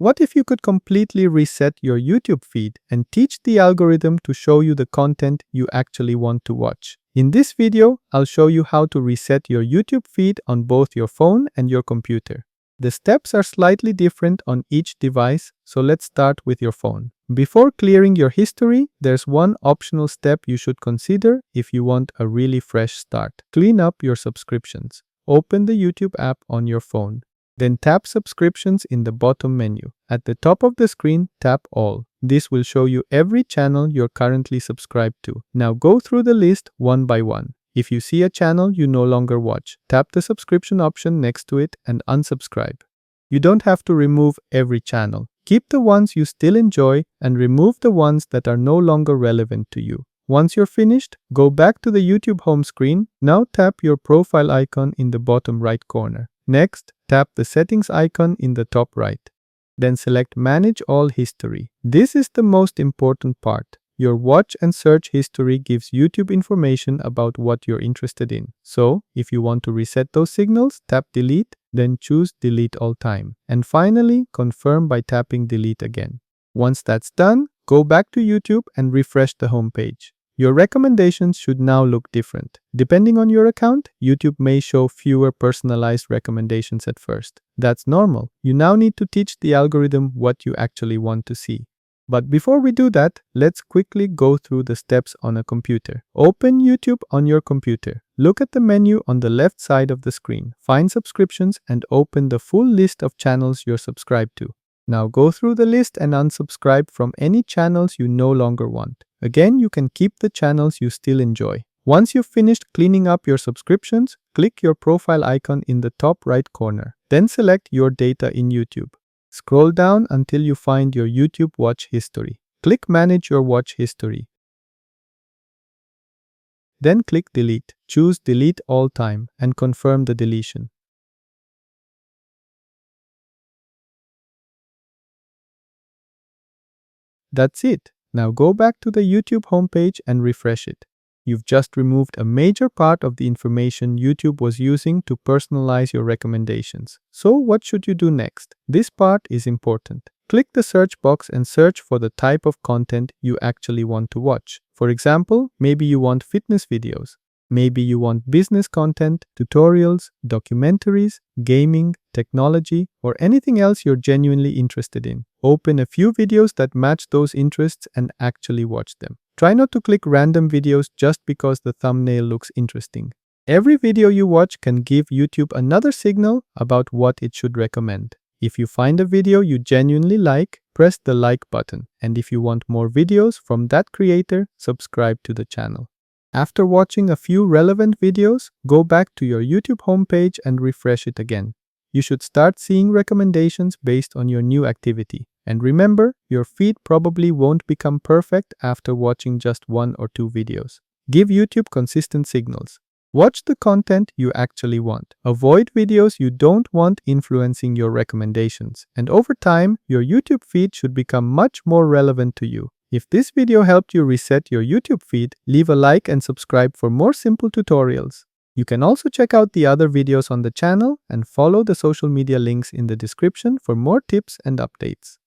What if you could completely reset your YouTube feed and teach the algorithm to show you the content you actually want to watch? In this video, I'll show you how to reset your YouTube feed on both your phone and your computer. The steps are slightly different on each device, so let's start with your phone. Before clearing your history, there's one optional step you should consider if you want a really fresh start. Clean up your subscriptions. Open the YouTube app on your phone. Then tap Subscriptions in the bottom menu. At the top of the screen, tap All. This will show you every channel you're currently subscribed to. Now go through the list one by one. If you see a channel you no longer watch, tap the subscription option next to it and unsubscribe. You don't have to remove every channel. Keep the ones you still enjoy and remove the ones that are no longer relevant to you. Once you're finished, go back to the YouTube home screen. Now tap your profile icon in the bottom right corner. Next, tap the settings icon in the top right. Then select Manage All History. This is the most important part. Your watch and search history gives YouTube information about what you're interested in. So, if you want to reset those signals, tap Delete, then choose Delete All Time. And finally, confirm by tapping Delete again. Once that's done, go back to YouTube and refresh the home page. Your recommendations should now look different. Depending on your account, YouTube may show fewer personalized recommendations at first. That's normal. You now need to teach the algorithm what you actually want to see. But before we do that, let's quickly go through the steps on a computer. Open YouTube on your computer. Look at the menu on the left side of the screen. Find Subscriptions and open the full list of channels you're subscribed to. Now go through the list and unsubscribe from any channels you no longer want. Again, you can keep the channels you still enjoy. Once you've finished cleaning up your subscriptions, click your profile icon in the top right corner. Then select Your Data in YouTube. Scroll down until you find your YouTube watch history. Click Manage Your Watch History. Then click Delete. Choose Delete All Time and confirm the deletion. That's it. Now go back to the YouTube homepage and refresh it. You've just removed a major part of the information YouTube was using to personalize your recommendations. So what should you do next? This part is important. Click the search box and search for the type of content you actually want to watch. For example, maybe you want fitness videos. Maybe you want business content, tutorials, documentaries, gaming, technology, or anything else you're genuinely interested in. Open a few videos that match those interests and actually watch them. Try not to click random videos just because the thumbnail looks interesting. Every video you watch can give YouTube another signal about what it should recommend. If you find a video you genuinely like, press the like button. And if you want more videos from that creator, subscribe to the channel. After watching a few relevant videos, go back to your YouTube homepage and refresh it again. You should start seeing recommendations based on your new activity. And remember, your feed probably won't become perfect after watching just one or two videos. Give YouTube consistent signals. Watch the content you actually want. Avoid videos you don't want influencing your recommendations. And over time, your YouTube feed should become much more relevant to you. If this video helped you reset your YouTube feed, leave a like and subscribe for more simple tutorials. You can also check out the other videos on the channel and follow the social media links in the description for more tips and updates.